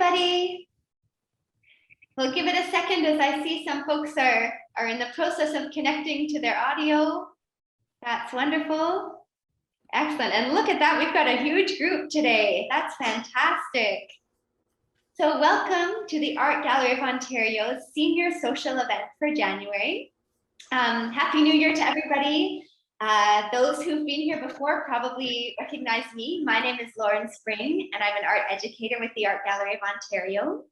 everybody. We'll give it a second as I see some folks are in the process of connecting to their audio. That's wonderful. Excellent. And look at that, we've got a huge group today. That's fantastic. So welcome to the Art Gallery of Ontario's senior social event for January. Happy New Year to everybody. Those who've been here before probably recognize me. My name is Lauren Spring, and I'm an art educator with the Art Gallery of Ontario.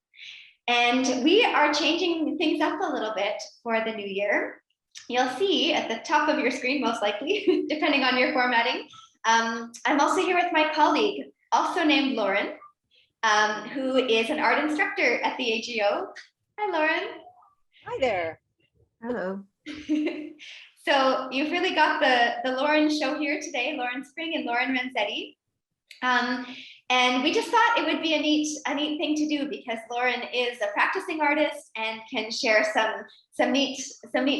And we are changing things up a little bit for the new year. You'll see at the top of your screen, most likely, depending on your formatting. I'm also here with my colleague, also named Lauren, who is an art instructor at the AGO. Hi, Lauren. Hi there. Hello. So you've really got the Lauren show here today, Lauren Spring and Lauren Renzetti. And we just thought it would be a neat thing to do because Lauren is a practicing artist and can share some neat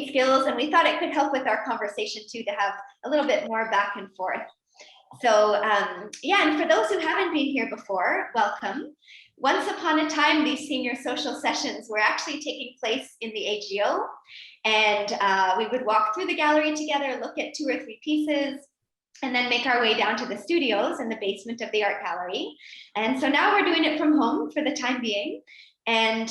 skills, and we thought it could help with our conversation too, to have a little bit more back and forth. So yeah, and for those who haven't been here before, welcome. Once upon a time, these senior social sessions were actually taking place in the AGO, and we would walk through the gallery together, look at 2 or 3 pieces, and then make our way down to the studios in the basement of the art gallery. And so now we're doing it from home for the time being. And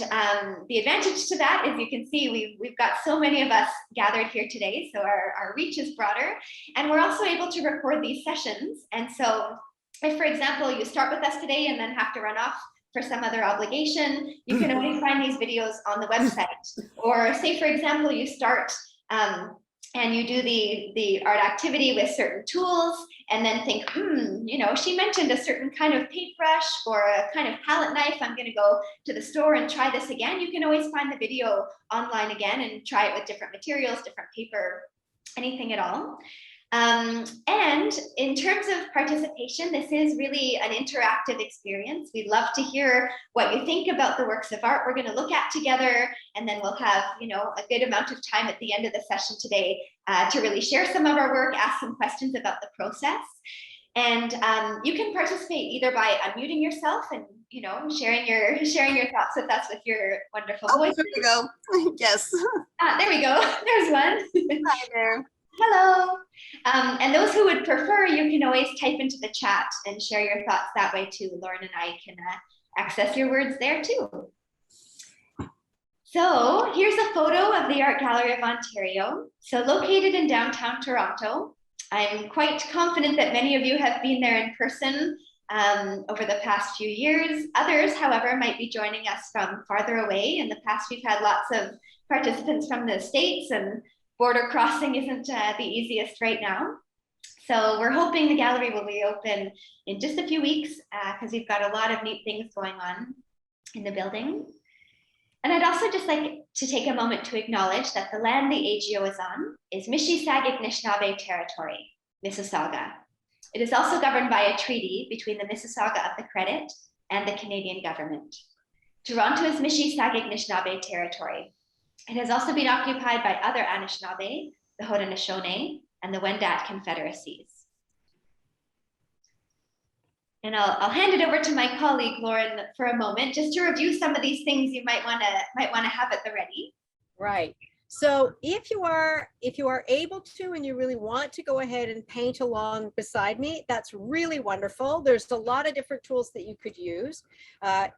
the advantage to that is you can see we've got so many of us gathered here today, so our reach is broader, and we're also able to record these sessions. And so if, for example, you start with us today and then have to run off for some other obligation, you can always find these videos on the website. Or say, for example, you start and you do the art activity with certain tools and then think, you know, she mentioned a certain kind of paintbrush or a kind of palette knife. I'm going to go to the store and try this again. You can always find the video online again and try it with different materials, different paper, anything at all. And in terms of participation, this is really an interactive experience. We'd love to hear what you think about the works of art we're going to look at together, and then we'll have, you know, a good amount of time at the end of the session today to really share some of our work, ask some questions about the process. And you can participate either by unmuting yourself and, you know, sharing your thoughts with us with your wonderful voice. There we go. Yes. There we go. There's one. Hi there. Hello. And those who would prefer, you can always type into the chat and share your thoughts that way too. Lauren and I can access your words there too. So here's a photo of the Art Gallery of Ontario. So located in downtown Toronto. I'm quite confident that many of you have been there in person over the past few years. Others, however, might be joining us from farther away. In the past, we've had lots of participants from the States, and border crossing isn't the easiest right now. So we're hoping the gallery will reopen in just a few weeks because we've got a lot of neat things going on in the building. And I'd also just like to take a moment to acknowledge that the land the AGO is on is Mississauga territory, Mississauga. It is also governed by a treaty between the Mississauga of the Credit and the Canadian government. Toronto is Mississauga territory. It has also been occupied by other Anishinaabe, the Haudenosaunee, and the Wendat confederacies. And I'll hand it over to my colleague Lauren for a moment, just to review some of these things you might want to have at the ready. Right. So if you are able to and you really want to go ahead and paint along beside me, that's really wonderful. There's a lot of different tools that you could use.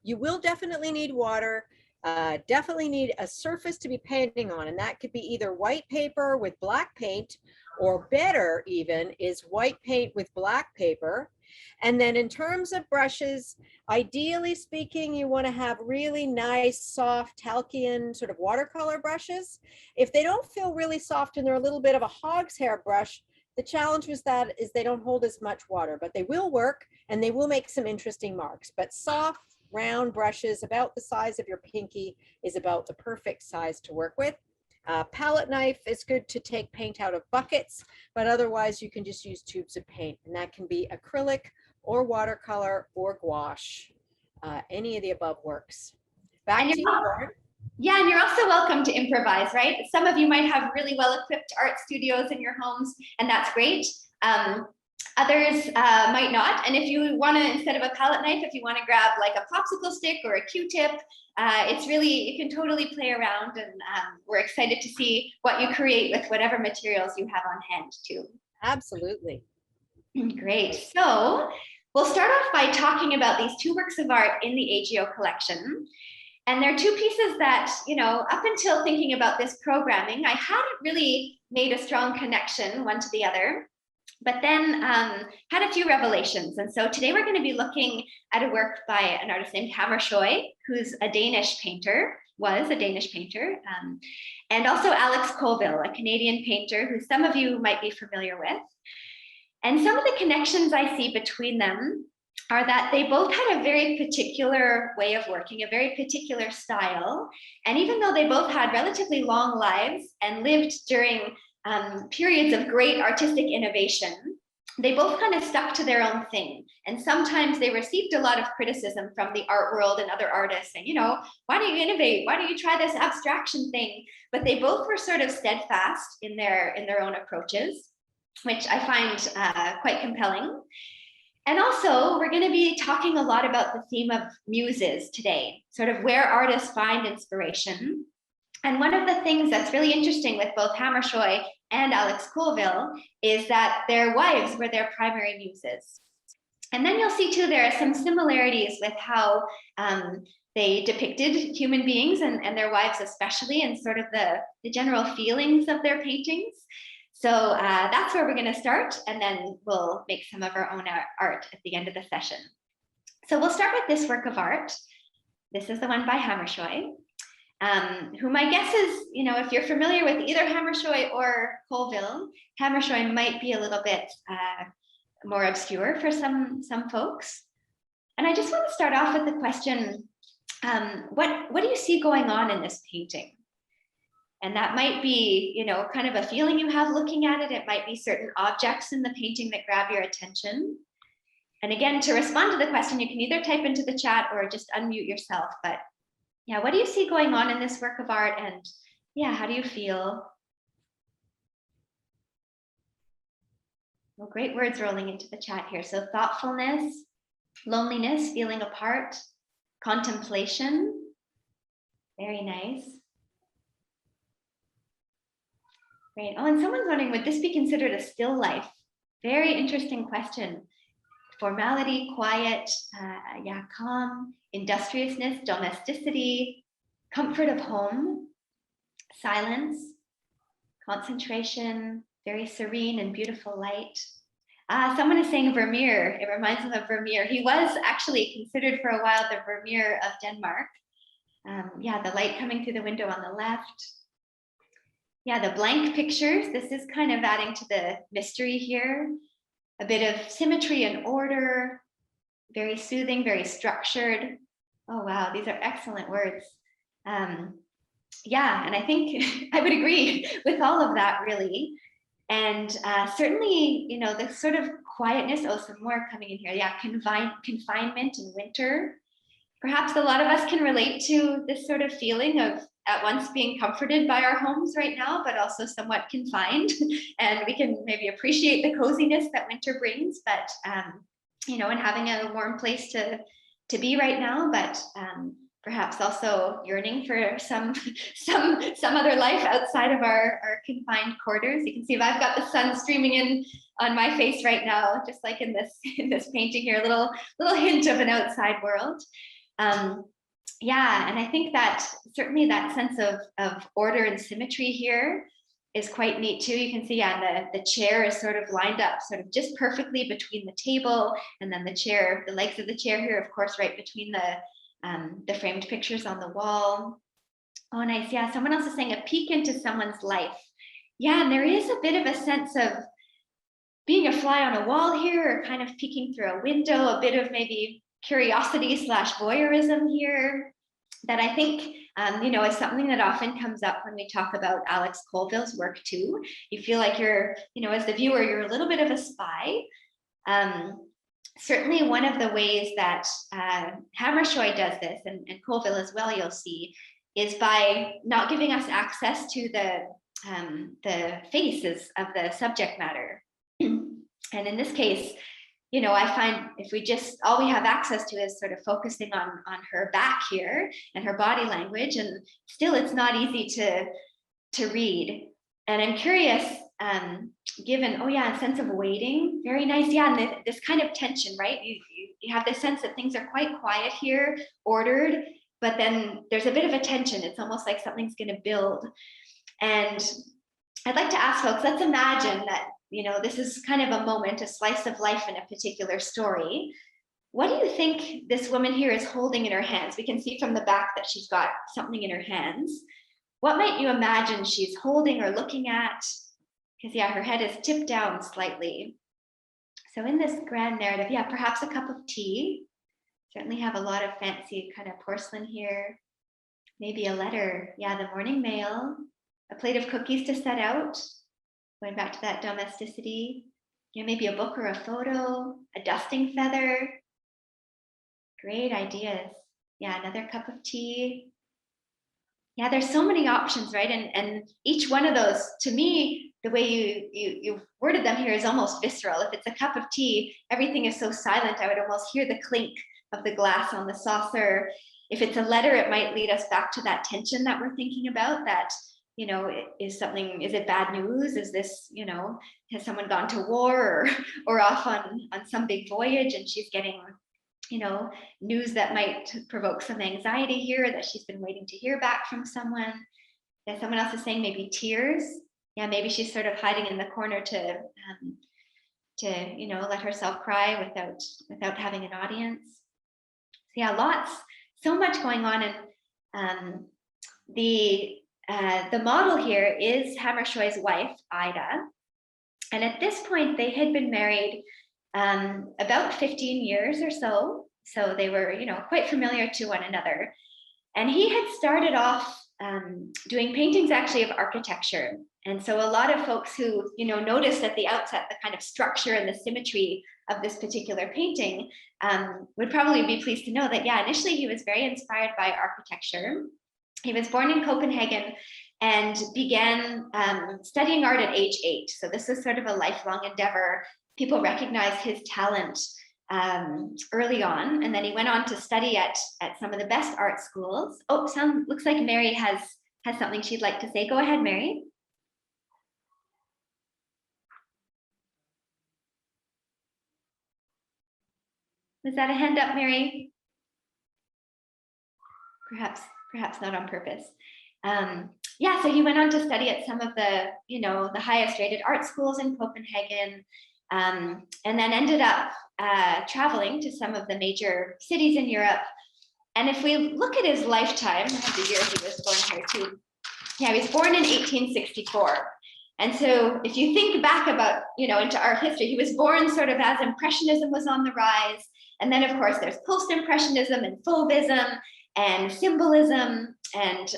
You will definitely need water. Definitely need a surface to be painting on, and that could be either white paper with black paint, or better even is white paint with black paper. And then in terms of brushes, ideally speaking, you want to have really nice, soft, Talkian sort of watercolor brushes. If they don't feel really soft and they're a little bit of a hog's hair brush, the challenge with that is they don't hold as much water, but they will work and they will make some interesting marks. But soft, round brushes about the size of your pinky is about the perfect size to work with. Palette knife is good to take paint out of buckets, but otherwise you can just use tubes of paint, and that can be acrylic or watercolor or gouache. Any of the above works. Back to you, Lauren. Yeah, and you're also welcome to improvise, right? Some of you might have really well-equipped art studios in your homes, and that's great. Others might not. And if you want to, instead of a palette knife, if you want to grab like a popsicle stick or a Q-tip, it's really, you can totally play around, and we're excited to see what you create with whatever materials you have on hand too. Absolutely. Great. So we'll start off by talking about these two works of art in the AGO collection. And they're two pieces that, you know, up until thinking about this programming, I hadn't really made a strong connection one to the other, but then had a few revelations. And so today we're going to be looking at a work by an artist named Hammershoi, who's a Danish painter, was a Danish painter, and also Alex Colville, a Canadian painter who some of you might be familiar with. And some of the connections I see between them are that they both had a very particular way of working, a very particular style. And even though they both had relatively long lives and lived during periods of great artistic innovation, they both kind of stuck to their own thing. And sometimes they received a lot of criticism from the art world and other artists saying, you know, why don't you innovate? Why don't you try this abstraction thing? But they both were sort of steadfast in their own approaches, which I find quite compelling. And also, we're going to be talking a lot about the theme of muses today, sort of where artists find inspiration. And one of the things that's really interesting with both Hammershoi and Alex Colville is that their wives were their primary muses. And then you'll see too, there are some similarities with how they depicted human beings and their wives especially, and sort of the general feelings of their paintings. So that's where we're going to start, and then we'll make some of our own art at the end of the session. So we'll start with this work of art. This is the one by Hammershoi, who my guess is, you know, if you're familiar with either Hammershoi or Colville, Hammershoi might be a little bit more obscure for some folks. And I just want to start off with the question, what do you see going on in this painting? And that might be, you know, kind of a feeling you have looking at it. It might be certain objects in the painting that grab your attention. And again, to respond to the question, you can either type into the chat or just unmute yourself. But yeah, what do you see going on in this work of art? And yeah, how do you feel? Well, great words rolling into the chat here. So thoughtfulness, loneliness, feeling apart, contemplation. Very nice. Great. Oh, and someone's wondering, would this be considered a still life? Very interesting question. Formality, quiet, yeah, calm, industriousness, domesticity, comfort of home, silence, concentration, very serene and beautiful light. Someone is saying Vermeer. It reminds them of Vermeer. He was actually considered for a while the Vermeer of Denmark. Yeah, the light coming through the window on the left. Yeah, the blank pictures, this is kind of adding to the mystery here. A bit of symmetry and order, very soothing, very structured. Oh, wow, these are excellent words. Yeah, and I think I would agree with all of that, really. And certainly, you know, the sort of quietness, oh, some more coming in here. Yeah, confinement in winter. Perhaps a lot of us can relate to this sort of feeling of at once being comforted by our homes right now, but also somewhat confined. And we can maybe appreciate the coziness that winter brings, but, you know, and having a warm place to be right now, but perhaps also yearning for some other life outside of our confined quarters. You can see if I've got the sun streaming in on my face right now, just like in this painting here, a little hint of an outside world. Yeah, and I think that certainly that sense of order and symmetry here is quite neat too. You can see, yeah, the chair is sort of lined up sort of just perfectly between the table, and then the chair, the legs of the chair here, of course, right between the framed pictures on the wall. Oh, nice. Yeah, someone else is saying a peek into someone's life. Yeah, and there is a bit of a sense of being a fly on a wall here, or kind of peeking through a window, a bit of maybe curiosity / voyeurism here, that I think, you know, is something that often comes up when we talk about Alex Colville's work too. You feel like you're, you know, as the viewer, you're a little bit of a spy. Certainly one of the ways that Hammershoi does this, and Colville as well, you'll see, is by not giving us access to the faces of the subject matter. And in this case, you know, I find if we just, all we have access to is sort of focusing on her back here and her body language, and still it's not easy to read. And I'm curious, given, oh yeah, a sense of waiting, very nice, yeah, and this kind of tension, right? You have this sense that things are quite quiet here, ordered, but then there's a bit of a tension. It's almost like something's going to build. And I'd like to ask folks, let's imagine that, you know, this is kind of a moment, a slice of life in a particular story. What do you think this woman here is holding in her hands? We can see from the back that she's got something in her hands. What might you imagine she's holding or looking at? Because yeah, her head is tipped down slightly. So in this grand narrative, yeah, perhaps a cup of tea. Certainly have a lot of fancy kind of porcelain here. Maybe a letter, yeah, the morning mail. A plate of cookies to set out. Going back to that domesticity, you know, maybe a book or a photo, a dusting feather. Great ideas. Yeah, another cup of tea. Yeah, there's so many options, right? And each one of those, to me, the way you worded them here is almost visceral. If it's a cup of tea, everything is so silent. I would almost hear the clink of the glass on the saucer. If it's a letter, it might lead us back to that tension that we're thinking about, that, you know, is it bad news? Is this, you know, has someone gone to war or off on some big voyage and she's getting, you know, news that might provoke some anxiety here, that she's been waiting to hear back from someone. Yeah, someone else is saying maybe tears. Yeah, maybe she's sort of hiding in the corner to you know, let herself cry without having an audience. So yeah, so much going on. And the model here is Hammershoi's wife, Ida. And at this point, they had been married about 15 years or so. So they were, you know, quite familiar to one another. And he had started off doing paintings actually of architecture. And so a lot of folks who, you know, noticed at the outset the kind of structure and the symmetry of this particular painting would probably be pleased to know that, yeah, initially he was very inspired by architecture. He was born in Copenhagen and began studying art at age 8. So this is sort of a lifelong endeavor. People recognize his talent early on, and then he went on to study at some of the best art schools. Oh, looks like Mary has something she'd like to say. Go ahead, Mary. Was that a hand up, Mary? Perhaps not on purpose. Yeah, so he went on to study at some of the, you know, the highest rated art schools in Copenhagen, and then ended up traveling to some of the major cities in Europe. And if we look at his lifetime, the year he was born here too. Yeah, he was born in 1864. And so if you think back about, you know, into art history, he was born sort of as Impressionism was on the rise. And then of course there's Post-Impressionism and Fauvism and Symbolism and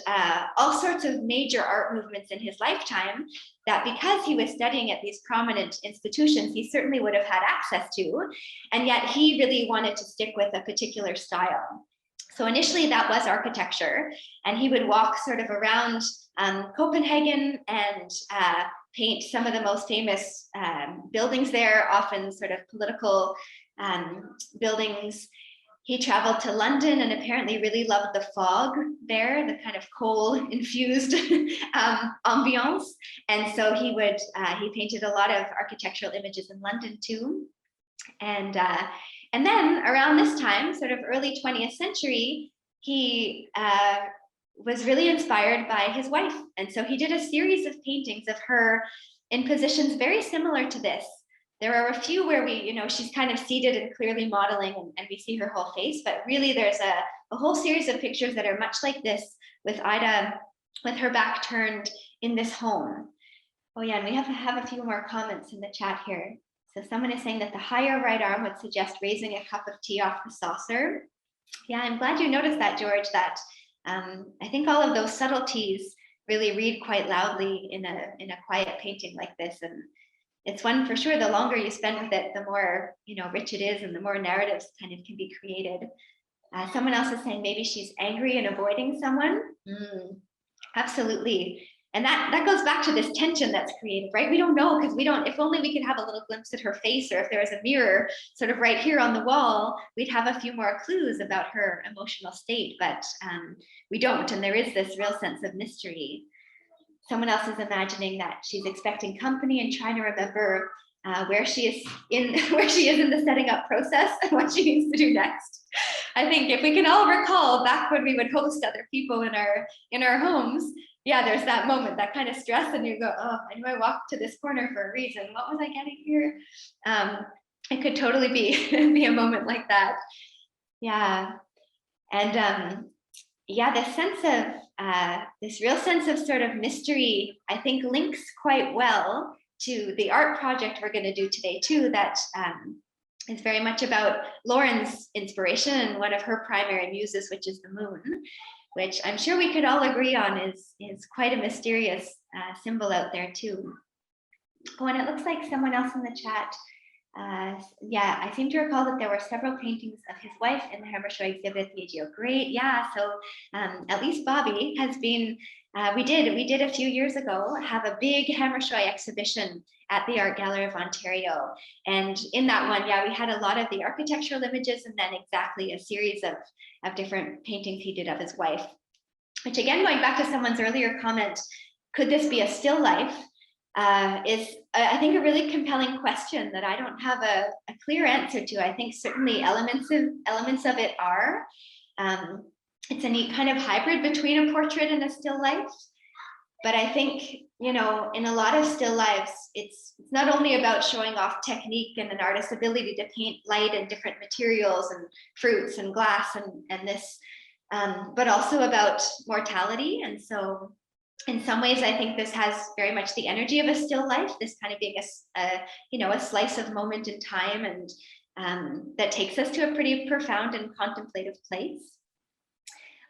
all sorts of major art movements in his lifetime that, because he was studying at these prominent institutions, he certainly would have had access to. And yet he really wanted to stick with a particular style. So initially that was architecture, and he would walk sort of around Copenhagen and paint some of the most famous buildings there, often sort of political buildings. He traveled to London and apparently really loved the fog there, the kind of coal-infused ambiance. And so he painted a lot of architectural images in London too. And then around this time, sort of early 20th century, he was really inspired by his wife. And so he did a series of paintings of her in positions very similar to this. There are a few where we, you know, she's kind of seated and clearly modeling and we see her whole face, but really there's a whole series of pictures that are much like this, with Ida with her back turned in this home. Oh yeah, and we have a few more comments in the chat here. So someone is saying that the higher right arm would suggest raising a cup of tea off the saucer. Yeah, I'm glad you noticed that, George, that I think all of those subtleties really read quite loudly in a quiet painting like this. And it's one for sure, the longer you spend with it, the more, you know, rich it is and the more narratives kind of can be created. Someone else is saying maybe she's angry and avoiding someone. Absolutely. And that goes back to this tension that's created, right? We don't know, because if only we could have a little glimpse at her face, or if there was a mirror sort of right here on the wall, we'd have a few more clues about her emotional state, but we don't. And there is this real sense of mystery. Someone else is imagining that she's expecting company and trying to remember where she is in the setting up process and what she needs to do next. I think if we can all recall back when we would host other people in our homes, yeah, there's that moment, that kind of stress, and you go, oh, I knew I walked to this corner for a reason. What was I getting here? It could totally be a moment like that. Yeah. And yeah, this real sense of sort of mystery, I think links quite well to the art project we're going to do today too, that is very much about Lauren's inspiration and one of her primary muses, which is the moon, which I'm sure we could all agree on is quite a mysterious symbol out there too. Oh, and it looks like someone else in the chat. Yeah, I seem to recall that there were several paintings of his wife in the Hammershoi exhibit at the AGO. Great, yeah. So at least Bobby has been. We did a few years ago have a big Hammershoi exhibition at the Art Gallery of Ontario, and in that one, yeah, we had a lot of the architectural images, and then exactly a series of different paintings he did of his wife. Which again, going back to someone's earlier comment, could this be a still life? Is I think a really compelling question that I don't have a clear answer to. I think certainly elements of it are. It's a neat kind of hybrid between a portrait and a still life. But I think, you know, in a lot of still lives, it's not only about showing off technique and an artist's ability to paint light and different materials and fruits and glass and this, but also about mortality. And so in some ways, I think this has very much the energy of a still life, this kind of being a slice of moment in time, and that takes us to a pretty profound and contemplative place.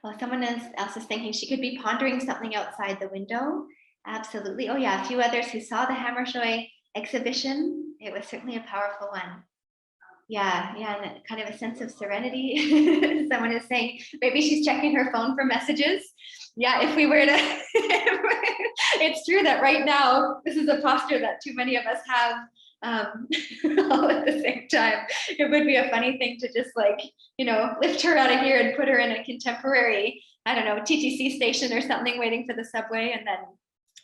Well, someone else is thinking she could be pondering something outside the window. Absolutely. Oh yeah, a few others who saw the Hammershoi exhibition. It was certainly a powerful one. Yeah, and kind of a sense of serenity. Someone is saying maybe she's checking her phone for messages. Yeah, if we were to, it's true that right now, this is a posture that too many of us have all at the same time. It would be a funny thing to just lift her out of here and put her in a contemporary, I don't know, TTC station or something waiting for the subway. And then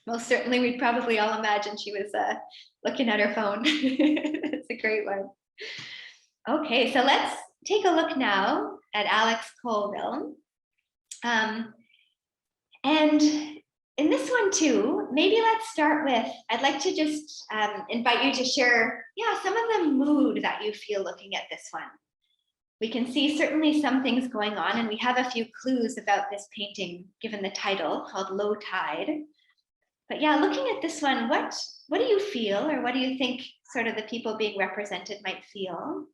most certainly we'd probably all imagine she was looking at her phone. That's a great one. Okay, so let's take a look now at Alex Colville. And in this one too, maybe let's start with, I'd like to just invite you to share, some of the mood that you feel looking at this one. We can see certainly some things going on, and we have a few clues about this painting given the title called Low Tide. But yeah, looking at this one, what do you feel, or what do you think sort of the people being represented might feel?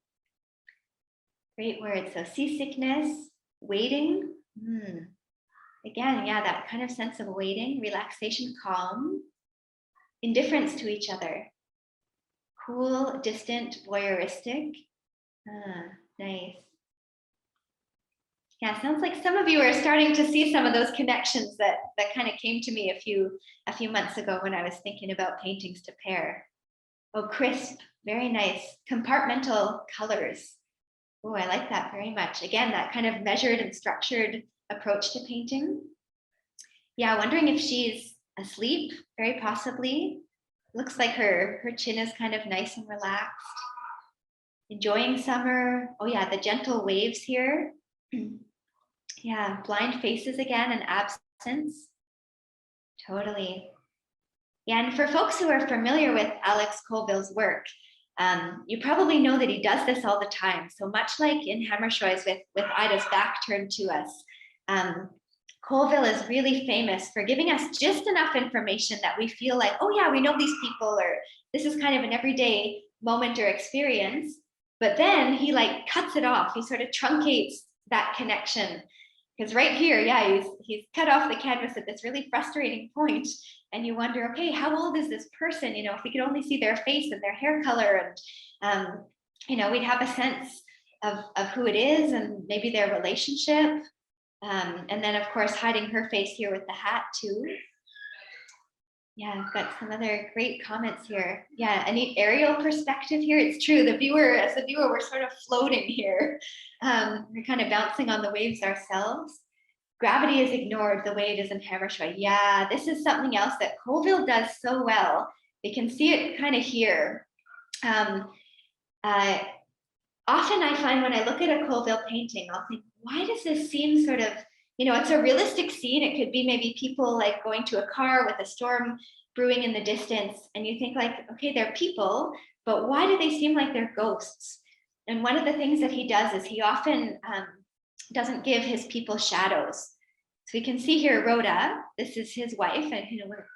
Great words. So seasickness, waiting. Again, that kind of sense of waiting, relaxation, calm, indifference to each other. Cool, distant, voyeuristic. Nice. Yeah, sounds like some of you are starting to see some of those connections that kind of came to me a few months ago when I was thinking about paintings to pair. Oh, crisp, very nice. Compartmental colors. Oh, I like that very much. Again, that kind of measured and structured approach to painting. Yeah, wondering if she's asleep, very possibly. Looks like her chin is kind of nice and relaxed. Enjoying summer. Oh yeah, the gentle waves here. Yeah, blind faces again and absence. Totally. Yeah, and for folks who are familiar with Alex Colville's work, you probably know that he does this all the time. So much like in Hammershoi's with Ida's back turned to us, Colville is really famous for giving us just enough information that we feel like, oh yeah, we know these people, or this is kind of an everyday moment or experience. But then he cuts it off. He sort of truncates that connection. Because right here, he's cut off the canvas at this really frustrating point. And you wonder, okay, how old is this person? If we could only see their face and their hair color, and we'd have a sense of who it is and maybe their relationship. And then of course, hiding her face here with the hat too. Yeah, I've got some other great comments here. Yeah, a neat aerial perspective here. It's true. The viewer, as the viewer, we're sort of floating here. We're kind of bouncing on the waves ourselves. Gravity is ignored the way it is in Hammershoi. Yeah, this is something else that Colville does so well. You can see it kind of here. Often I find when I look at a Colville painting, I'll think, why does this seem sort of, it's a realistic scene. It could be maybe people like going to a car with a storm brewing in the distance. And you think like, okay, they're people, but why do they seem like they're ghosts? And one of the things that he does is he often doesn't give his people shadows. So we can see here, Rhoda, this is his wife and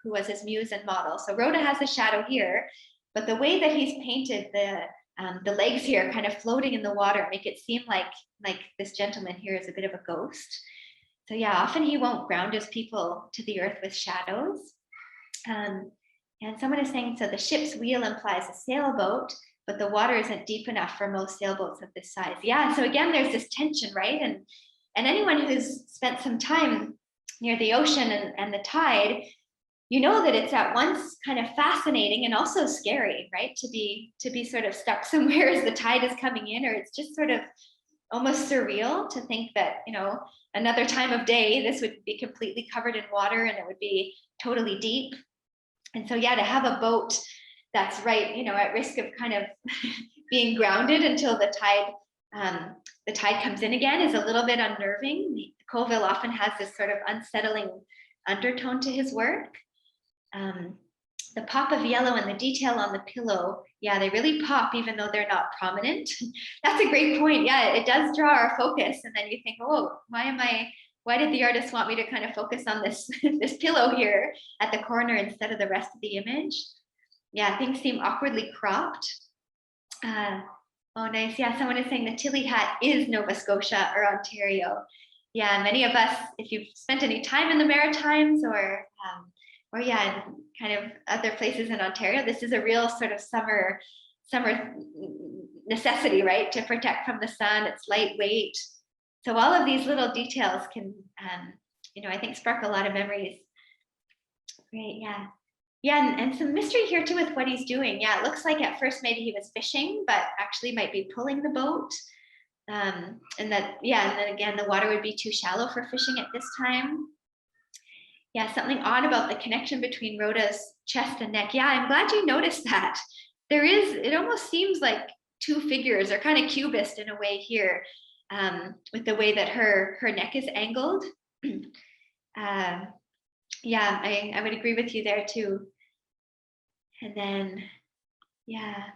who was his muse and model. So Rhoda has a shadow here, but the way that he's painted the legs here kind of floating in the water make it seem like this gentleman here is a bit of a ghost. So yeah, often he won't ground his people to the earth with shadows. And someone is saying, so the ship's wheel implies a sailboat, but the water isn't deep enough for most sailboats of this size. Yeah, so again, there's this tension, right? And anyone who's spent some time near the ocean and the tide, you know that it's at once kind of fascinating and also scary, right? To be sort of stuck somewhere as the tide is coming in, or it's just sort of almost surreal to think that, another time of day, this would be completely covered in water and it would be totally deep. And so, yeah, to have a boat that's right, at risk of kind of being grounded until the tide comes in again is a little bit unnerving. Colville often has this sort of unsettling undertone to his work. The pop of yellow and the detail on the pillow, yeah, they really pop even though they're not prominent. That's a great point. Yeah, it does draw our focus. And then you think, oh, why did the artist want me to kind of focus on this, this pillow here at the corner instead of the rest of the image? Yeah, things seem awkwardly cropped. Oh, nice. Yeah, someone is saying the Tillie Hat is Nova Scotia or Ontario. Yeah, many of us, if you've spent any time in the Maritimes or yeah, kind of other places in Ontario, this is a real sort of summer necessity, right? To protect from the sun. It's lightweight. So all of these little details can, I think spark a lot of memories. Great, yeah. Yeah, and some mystery here too with what he's doing. Yeah, it looks like at first maybe he was fishing, but actually might be pulling the boat. And that, yeah, and then again, the water would be too shallow for fishing at this time. Yeah, something odd about the connection between Rhoda's chest and neck. Yeah, I'm glad you noticed that. It almost seems like two figures are kind of cubist in a way here, with the way that her neck is angled. Yeah, I would agree with you there too. And then, yeah.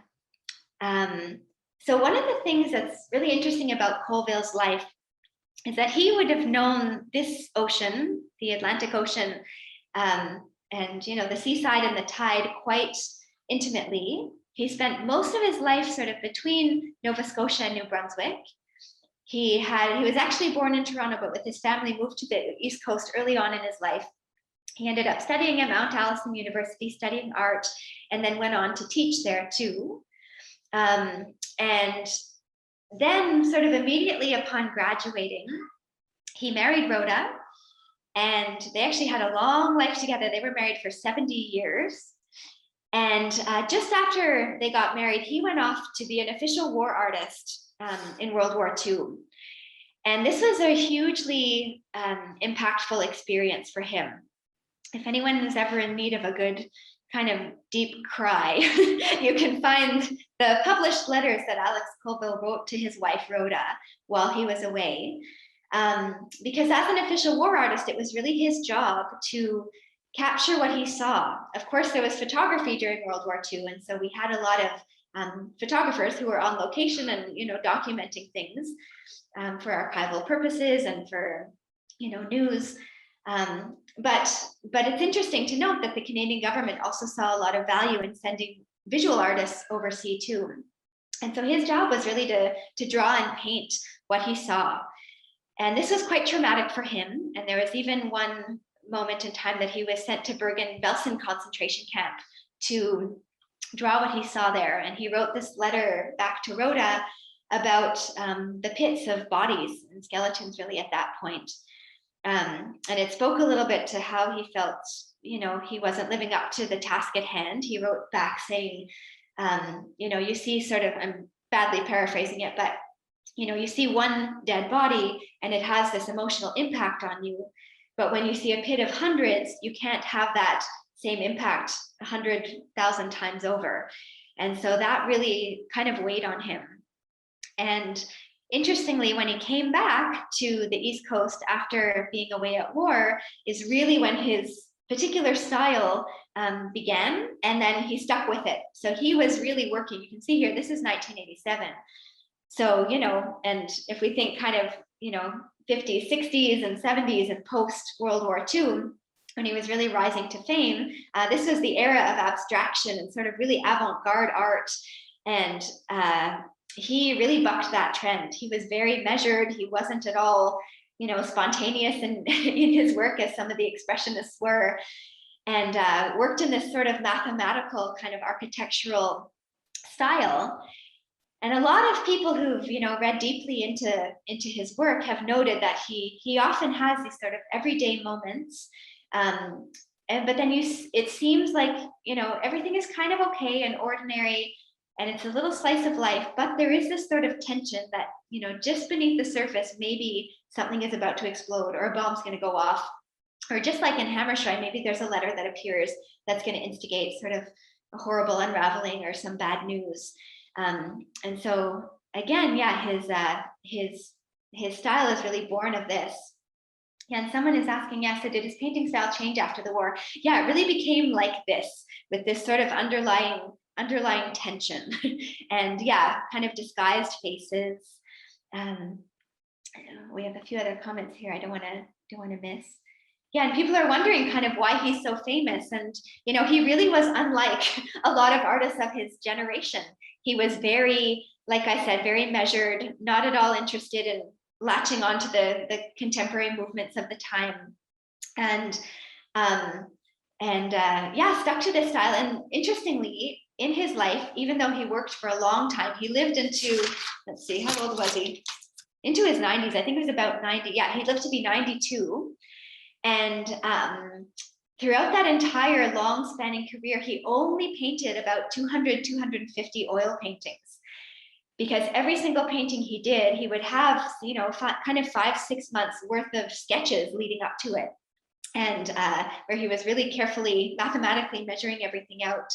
So one of the things that's really interesting about Colville's life is that he would have known this ocean, the Atlantic Ocean, and the seaside and the tide quite intimately. He spent most of his life sort of between Nova Scotia and New Brunswick. He was actually born in Toronto, but with his family moved to the East Coast early on in his life. He ended up studying at Mount Allison University, studying art, and then went on to teach there too. And then sort of immediately upon graduating, he married Rhoda, and they actually had a long life together. They were married for 70 years. And just after they got married, he went off to be an official war artist in World War II. And this was a hugely impactful experience for him. If anyone is ever in need of a good kind of deep cry, you can find the published letters that Alex Colville wrote to his wife, Rhoda, while he was away. Because as an official war artist, it was really his job to capture what he saw. Of course, there was photography during World War II, and so we had a lot of photographers who were on location and documenting things for archival purposes and for news. But it's interesting to note that the Canadian government also saw a lot of value in sending visual artists overseas too. And so his job was really to draw and paint what he saw. And this was quite traumatic for him. And there was even one moment in time that he was sent to Bergen-Belsen concentration camp to draw what he saw there. And he wrote this letter back to Rhoda about the pits of bodies and skeletons really at that point. And it spoke a little bit to how he felt, he wasn't living up to the task at hand. He wrote back saying, you see sort of, I'm badly paraphrasing it, but you see one dead body and it has this emotional impact on you. But when you see a pit of hundreds, you can't have that same impact 100,000 times over. And so that really kind of weighed on him. And interestingly, when he came back to the East Coast after being away at war, is really when his particular style began, and then he stuck with it. So he was really working. You can see here, this is 1987. So, and if we think kind of, 50s, 60s, and 70s and post World War II, when he was really rising to fame, this was the era of abstraction and sort of really avant-garde art. And he really bucked that trend. He was very measured. He wasn't at all, spontaneous in his work as some of the expressionists were, and worked in this sort of mathematical kind of architectural style. And a lot of people who've, read deeply into his work have noted that he often has these sort of everyday moments. But then it seems like, everything is kind of okay and ordinary, and it's a little slice of life, but there is this sort of tension that, just beneath the surface, maybe something is about to explode or a bomb's going to go off. Or just like in Hammershoi, maybe there's a letter that appears that's going to instigate sort of a horrible unraveling or some bad news. And so again, his style is really born of this. And someone is asking, yes, so did his painting style change after the war? Yeah, it really became like this, with this sort of underlying tension, and kind of disguised faces. We have a few other comments here I don't want to miss. Yeah, and people are wondering kind of why he's so famous. And, he really was unlike a lot of artists of his generation. He was very, like I said, very measured, not at all interested in latching onto the contemporary movements of the time. And stuck to this style. And interestingly, in his life, even though he worked for a long time, he lived into, let's see, how old was he? Into his 90s. I think he was about 90. Yeah, he lived to be 92. And throughout that entire long spanning career, he only painted about 250 oil paintings, because every single painting he did, he would have, kind of 5-6 months worth of sketches leading up to it. And where he was really carefully, mathematically measuring everything out.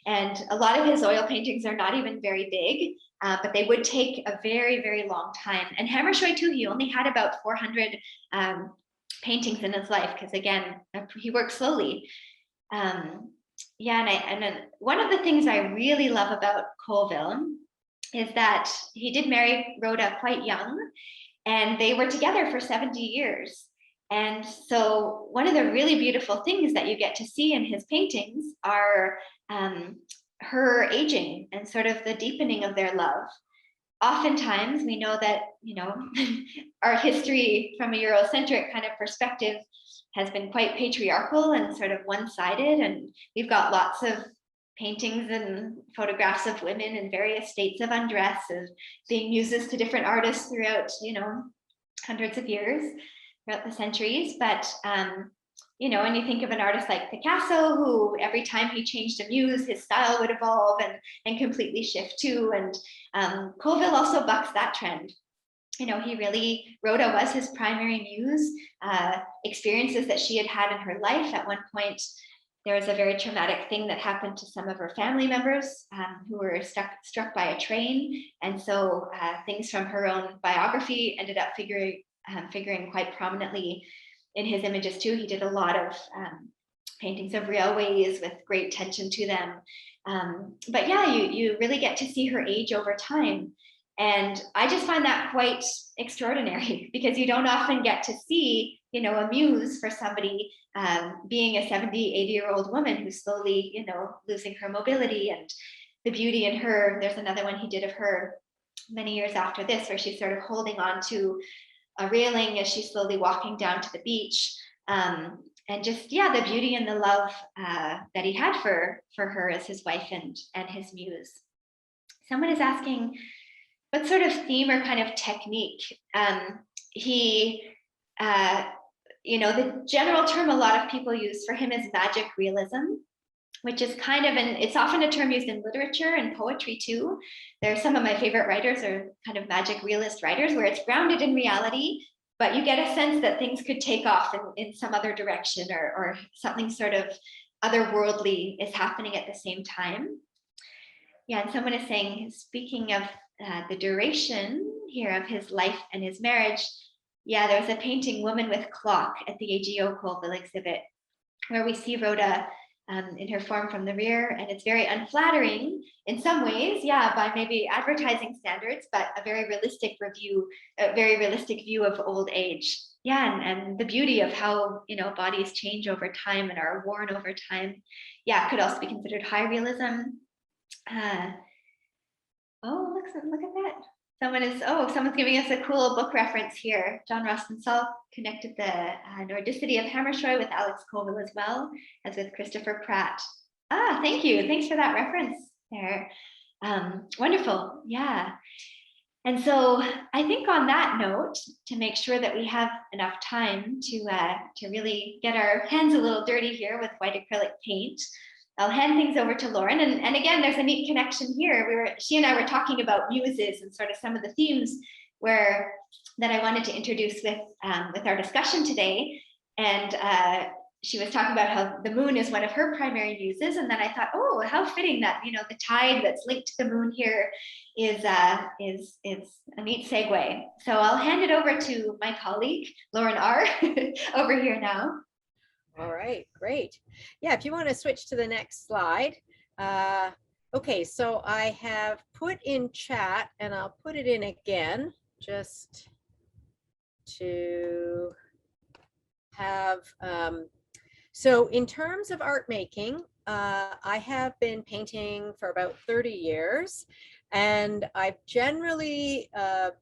And a lot of his oil paintings are not even very big, but they would take a very, very long time. And Hammershoi too, he only had about 400 paintings in his life, because again, he worked slowly. And one of the things I really love about Colville is that he did marry Rhoda quite young, and they were together for 70 years. And so one of the really beautiful things that you get to see in his paintings are her aging and sort of the deepening of their love. Oftentimes, we know that, art history from a Eurocentric kind of perspective has been quite patriarchal and sort of one-sided. And we've got lots of paintings and photographs of women in various states of undress, of being muses to different artists throughout, hundreds of years, throughout the centuries. But when you think of an artist like Picasso, who every time he changed a muse, his style would evolve and completely shift too. And Colville also bucks that trend. Rhoda was his primary muse. Experiences that she had had in her life. At one point, there was a very traumatic thing that happened to some of her family members who were struck by a train. And so things from her own biography ended up figuring quite prominently in his images too. He did a lot of paintings of railways with great tension to them. But you really get to see her age over time. And I just find that quite extraordinary, because you don't often get to see, a muse for somebody being a 70, 80-year-old woman who's slowly, losing her mobility, and the beauty in her. There's another one he did of her many years after this, where she's sort of holding on to a railing as she's slowly walking down to the beach. And just, the beauty and the love that he had for her as his wife and his muse. Someone is asking, what sort of theme or kind of technique he you know, the general term a lot of people use for him is magic realism, which is kind of it's often a term used in literature and poetry too. There's some of my favorite writers are kind of magic realist writers where it's grounded in reality, but you get a sense that things could take off in some other direction, or something sort of otherworldly is happening at the same time. Yeah, and someone is saying, speaking of the duration here of his life and his marriage, yeah, there was a painting, Woman with Clock, at the AGO Colville exhibit, where we see Rhoda in her form from the rear, and it's very unflattering in some ways, yeah, by maybe advertising standards, but a very realistic view of old age. Yeah, and the beauty of how, you know, bodies change over time and are worn over time. Yeah, could also be considered high realism. Oh, look at that. Someone's giving us a cool book reference here. John Rostensahl connected the Nordicity of Hammershoi with Alex Colville as well as with Christopher Pratt. Thank you. Thanks for that reference there. Wonderful. Yeah. And so I think on that note, to make sure that we have enough time to really get our hands a little dirty here with white acrylic paint, I'll hand things over to Lauren. And again, there's a neat connection here. She and I were talking about muses and sort of some of the themes that I wanted to introduce with our discussion today. And she was talking about how the moon is one of her primary muses. And then I thought, oh, how fitting that, you know, the tide that's linked to the moon here is a neat segue. So I'll hand it over to my colleague, Lauren R. over here now. All right, great. Yeah, if you want to switch to the next slide. Okay, so I have put in chat, and I'll put it in again just to have, so in terms of art making, I have been painting for about 30 years, and I've generally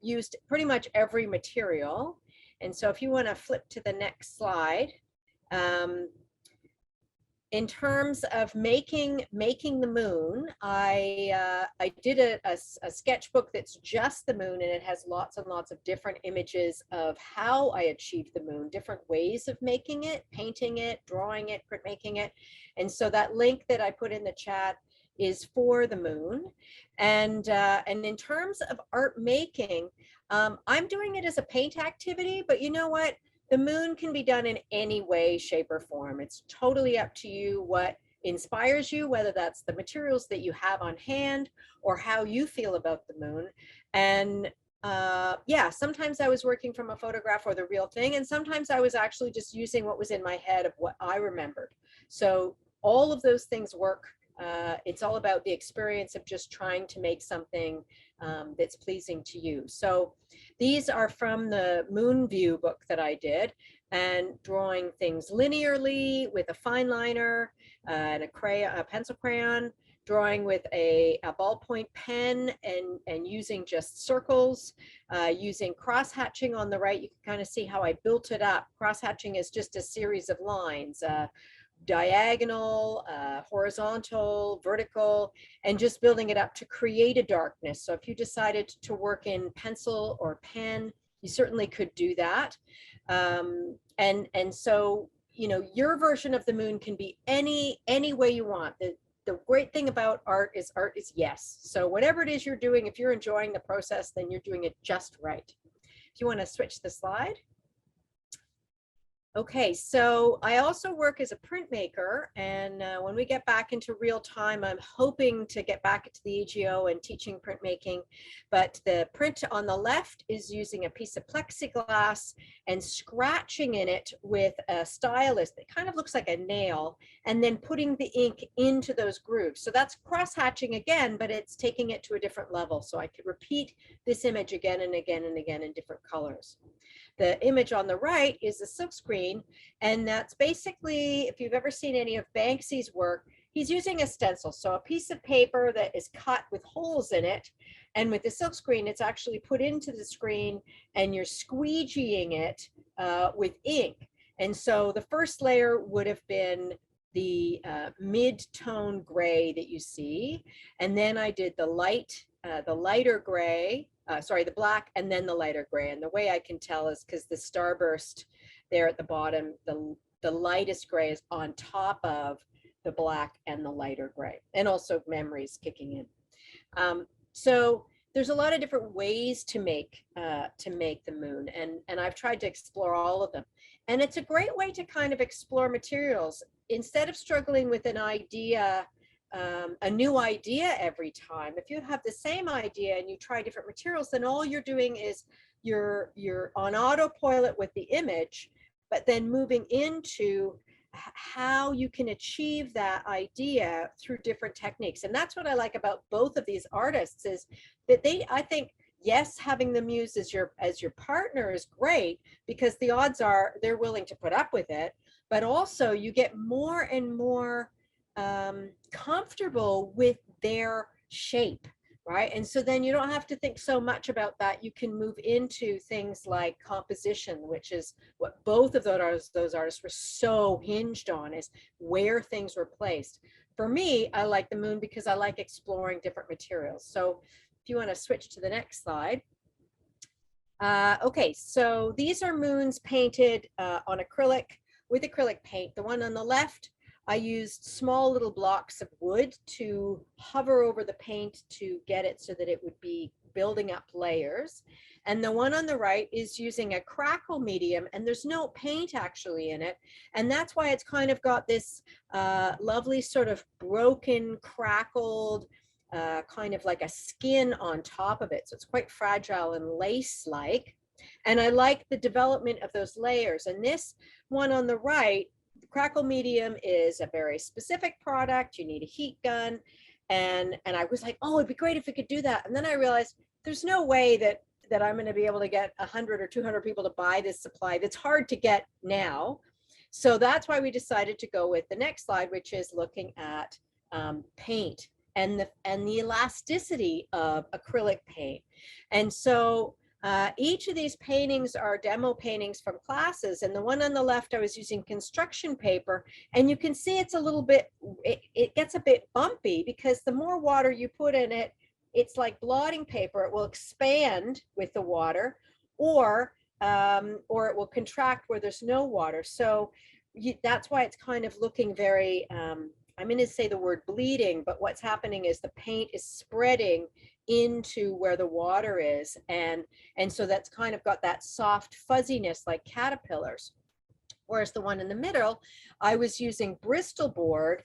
used pretty much every material. And so if you want to flip to the next slide, in terms of making the moon, I did a sketchbook that's just the moon, and it has lots and lots of different images of how I achieved the moon, different ways of making it, painting it, drawing it, printmaking it. And so that link that I put in the chat is for the moon. And in terms of art making, I'm doing it as a paint activity, but you know what? The moon can be done in any way, shape, or form. It's totally up to you what inspires you, whether that's the materials that you have on hand or how you feel about the moon. And yeah, sometimes I was working from a photograph or the real thing, and sometimes I was actually just using what was in my head of what I remembered. So all of those things work. It's all about the experience of just trying to make something that's pleasing to you. So these are from the Moon View book that I did, and drawing things linearly with a fine liner and a pencil crayon, drawing with a ballpoint pen and using just circles, using cross hatching on the right. You can kind of see how I built it up. Cross hatching is just a series of lines, diagonal, horizontal, vertical, and just building it up to create a darkness. So if you decided to work in pencil or pen, you certainly could do that. And so, you know, your version of the moon can be any way you want. The great thing about art is yes. So whatever it is you're doing, if you're enjoying the process, then you're doing it just right. If you want to switch the slide. Okay, so I also work as a printmaker, and when we get back into real time, I'm hoping to get back into the AGO and teaching printmaking. But the print on the left is using a piece of plexiglass and scratching in it with a stylus that kind of looks like a nail, and then putting the ink into those grooves. So that's cross-hatching again, but it's taking it to a different level. So I could repeat this image again and again and again in different colors. The image on the right is a silkscreen, and that's basically, if you've ever seen any of Banksy's work, he's using a stencil, so a piece of paper that is cut with holes in it, and with the silkscreen, it's actually put into the screen, and you're squeegeeing it with ink. And so the first layer would have been the mid-tone gray that you see, and then I did the lighter gray, sorry, the black and then the lighter gray. And the way I can tell is because the starburst there at the bottom, the lightest gray is on top of the black and the lighter gray, and also memories kicking in. So there's a lot of different ways to make the moon, and I've tried to explore all of them. And it's a great way to kind of explore materials instead of struggling with an idea, a new idea every time. If you have the same idea and you try different materials, then all you're doing is you're on autopilot with the image, but then moving into how you can achieve that idea through different techniques. And that's what I like about both of these artists, is that I think, yes, having the muse as your partner is great, because the odds are they're willing to put up with it, but also you get more and more comfortable with their shape, right? And so then you don't have to think so much about that. You can move into things like composition, which is what both of those artists were so hinged on, is where things were placed. For me, I like the moon because I like exploring different materials. So if you want to switch to the next slide. Okay, so these are moons painted on acrylic, with acrylic paint. The one on the left, I used small little blocks of wood to hover over the paint to get it so that it would be building up layers. And the one on the right is using a crackle medium, and there's no paint actually in it. And that's why it's kind of got this lovely sort of broken, crackled, kind of like a skin on top of it. So it's quite fragile and lace-like. And I like the development of those layers. And this one on the right, the crackle medium, is a very specific product. You need a heat gun. And I was like, oh, it'd be great if we could do that. And then I realized there's no way that I'm going to be able to get 100 or 200 people to buy this supply. That's hard to get now. So that's why we decided to go with the next slide, which is looking at paint and the elasticity of acrylic paint. And so each of these paintings are demo paintings from classes, and the one on the left I was using construction paper, and you can see it's a little bit, it gets a bit bumpy because the more water you put in it, it's like blotting paper. It will expand with the water, or it will contract where there's no water. So that's why it's kind of looking very, I'm going to say the word bleeding, but what's happening is the paint is spreading into where the water is, and so that's kind of got that soft fuzziness like caterpillars. Whereas the one in the middle, I was using Bristol board,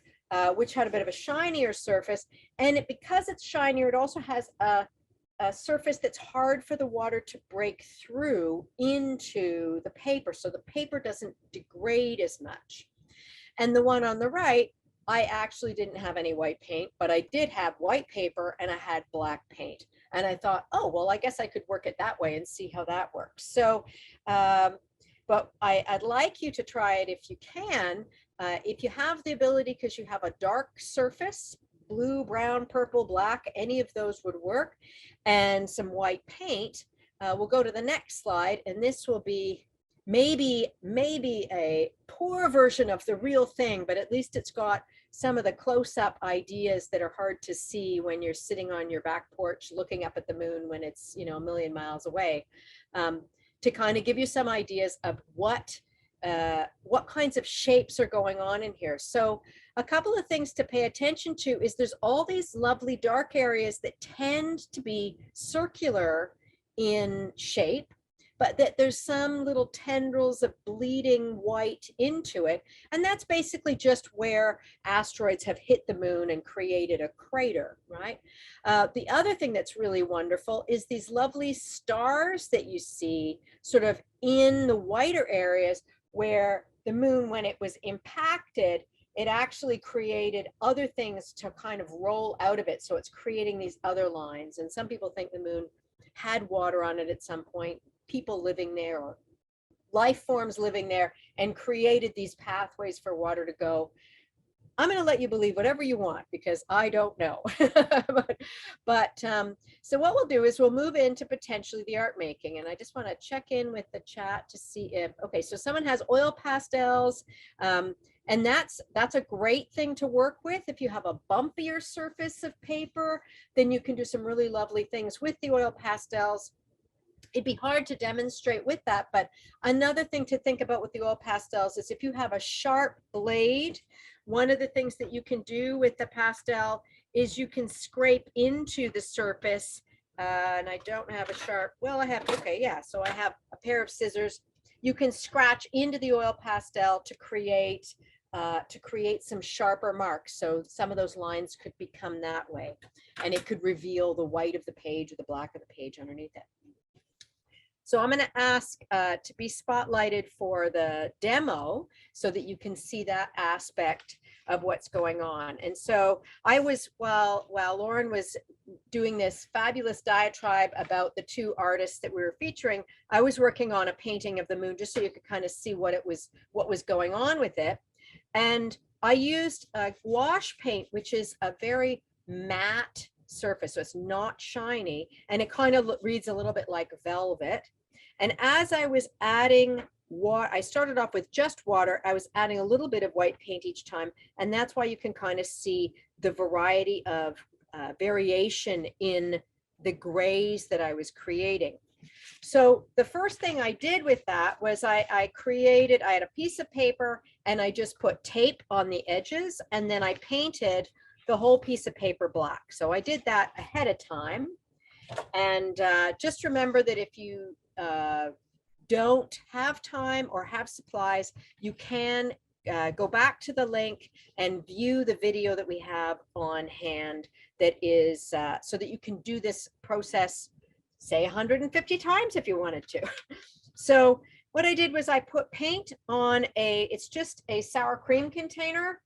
which had a bit of a shinier surface, and because it's shinier, it also has a surface that's hard for the water to break through into the paper, so the paper doesn't degrade as much. And the one on the right, I actually didn't have any white paint, but I did have white paper and I had black paint. And I thought, oh, well, I guess I could work it that way and see how that works. So, but I'd like you to try it if you can. If you have the ability, because you have a dark surface, blue, brown, purple, black, any of those would work, and some white paint. We'll go to the next slide, and this will be maybe a poor version of the real thing, but at least it's got some of the close-up ideas that are hard to see when you're sitting on your back porch looking up at the moon when it's, you know, a million miles away, to kind of give you some ideas of what kinds of shapes are going on in here. So a couple of things to pay attention to is there's all these lovely dark areas that tend to be circular in shape, but that there's some little tendrils of bleeding white into it. And that's basically just where asteroids have hit the moon and created a crater, right? The other thing that's really wonderful is these lovely stars that you see sort of in the whiter areas where the moon, when it was impacted, it actually created other things to kind of roll out of it. So it's creating these other lines. And some people think the moon had water on it at some point, people living there or life forms living there, and created these pathways for water to go. I'm going to let you believe whatever you want because I don't know. but so what we'll do is we'll move into potentially the art making, and I just want to check in with the chat to see if, okay, so someone has oil pastels, And that's a great thing to work with. If you have a bumpier surface of paper, then you can do some really lovely things with the oil pastels. It'd be hard to demonstrate with that, but another thing to think about with the oil pastels is if you have a sharp blade, one of the things that you can do with the pastel is you can scrape into the surface. And I don't have a sharp, well, I have, okay, yeah. So I have a pair of scissors. You can scratch into the oil pastel to create some sharper marks. So some of those lines could become that way, and it could reveal the white of the page or the black of the page underneath it. So I'm going to ask to be spotlighted for the demo so that you can see that aspect of what's going on. And so I was, while Lauren was doing this fabulous diatribe about the two artists that we were featuring, I was working on a painting of the moon just so you could kind of see what was going on with it. And I used a gouache paint, which is a very matte surface, so it's not shiny, and it kind of reads a little bit like velvet. And as I was adding water, I started off with just water. I was adding a little bit of white paint each time, and that's why you can kind of see the variety of variation in the grays that I was creating. So the first thing I did with that was I had a piece of paper and I just put tape on the edges, and then I painted the whole piece of paper black. So I did that ahead of time. And just remember that if you don't have time or have supplies, you can go back to the link and view the video that we have on hand that is so that you can do this process, say 150 times if you wanted to. So what I did was I put paint on it's just a sour cream container,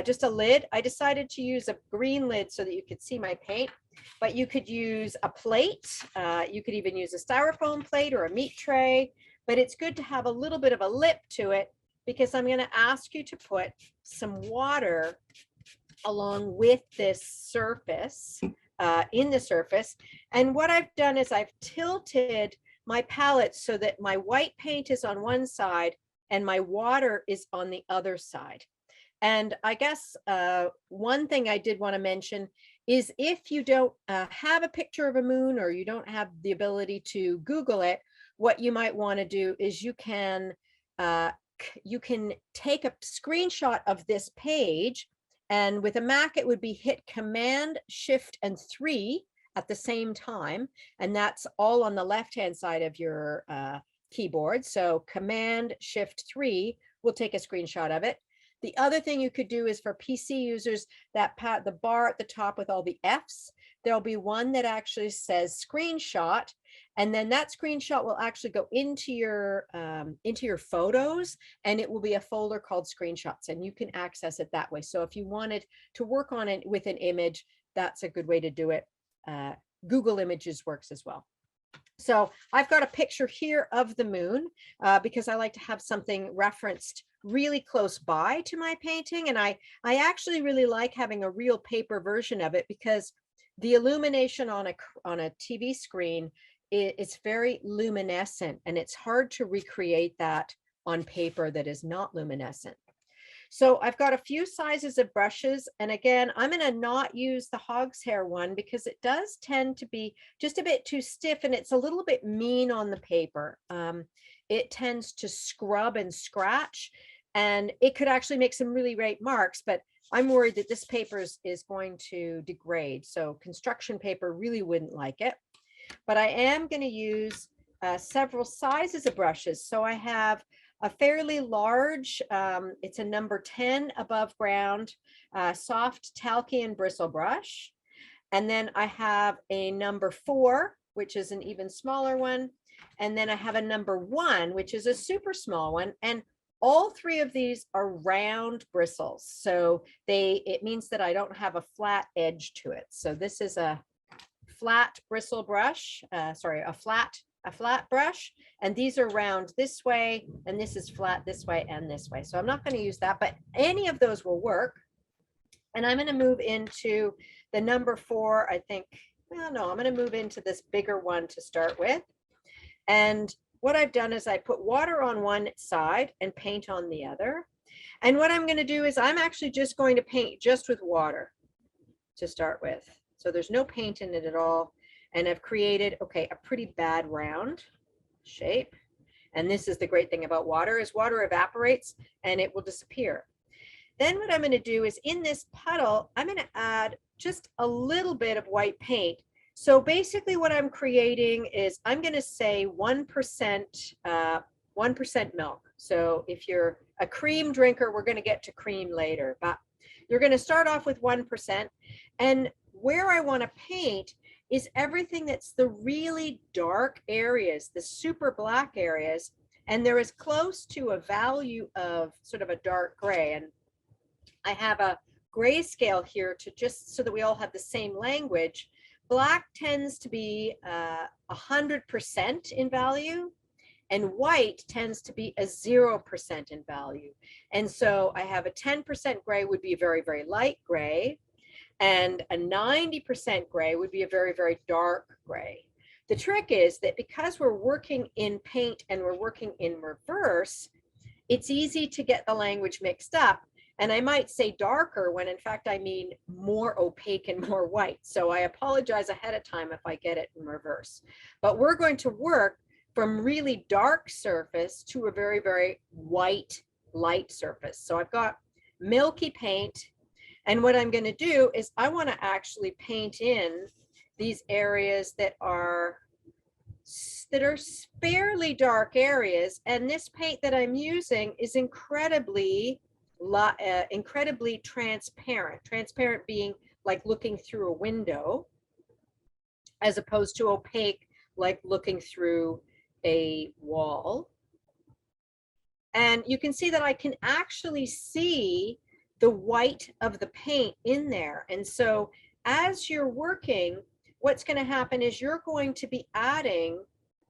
just a lid. I decided to use a green lid so that you could see my paint, but you could use a plate. You could even use a styrofoam plate or a meat tray, but it's good to have a little bit of a lip to it because I'm going to ask you to put some water along with this surface, in the surface. And what I've done is I've tilted my palette so that my white paint is on one side and my water is on the other side. And I guess one thing I did want to mention is if you don't have a picture of a moon or you don't have the ability to Google it, what you might want to do is you can take a screenshot of this page, and with a Mac it would be hit Command, Shift, and 3 at the same time, and that's all on the left-hand side of your keyboard. So Command, Shift, 3 will take a screenshot of it. The other thing you could do is for PC users, the bar at the top with all the Fs, there'll be one that actually says screenshot, and then that screenshot will actually go into your photos, and it will be a folder called screenshots, and you can access it that way. So if you wanted to work on it with an image, that's a good way to do it. Google Images works as well. So I've got a picture here of the moon because I like to have something referenced really close by to my painting. And I actually really like having a real paper version of it because the illumination on a TV screen, it's very luminescent, and it's hard to recreate that on paper that is not luminescent. So I've got a few sizes of brushes, and again, I'm going to not use the hog's hair one because it does tend to be just a bit too stiff, and it's a little bit mean on the paper. It tends to scrub and scratch, and it could actually make some really great marks, but I'm worried that this paper is going to degrade. So construction paper really wouldn't like it, but I am going to use several sizes of brushes. So I have a fairly large, it's a number 10 above ground, soft talcy and bristle brush. And then I have a number 4, which is an even smaller one. And then I have a number 1, which is a super small one. And all 3 of these are round bristles. So it means that I don't have a flat edge to it. So this is a flat bristle brush, a flat brush, and these are round this way, and this is flat this way and this way. So I'm not going to use that, but any of those will work. And I'm going to move into the number 4, I think. Well, no, I'm going to move into this bigger one to start with. And what I've done is I put water on one side and paint on the other. And what I'm going to do is I'm actually just going to paint just with water to start with. So there's no paint in it at all. And I've created, okay, a pretty bad round shape. And this is the great thing about water is water evaporates and it will disappear. Then what I'm going to do is in this puddle, I'm going to add just a little bit of white paint. So basically what I'm creating is I'm going to say 1% milk. So if you're a cream drinker, we're going to get to cream later, but you're going to start off with 1%. And where I want to paint is everything that's the really dark areas, the super black areas, and they're as close to a value of sort of a dark gray. And I have a grayscale here to just so that we all have the same language. Black tends to be 100% in value, and white tends to be a 0% in value. And so I have a 10% gray would be a very, very light gray, and a 90% gray would be a very, very dark gray. The trick is that because we're working in paint and we're working in reverse, it's easy to get the language mixed up. And I might say darker when in fact I mean more opaque and more white. So I apologize ahead of time if I get it in reverse. But we're going to work from really dark surface to a very, very white, light surface. So I've got milky paint. And what I'm going to do is I want to actually paint in these areas that are fairly dark areas. And this paint that I'm using is incredibly transparent. Transparent being like looking through a window, as opposed to opaque, like looking through a wall. And you can see that I can actually see the white of the paint in there. And so as you're working, what's going to happen is you're going to be adding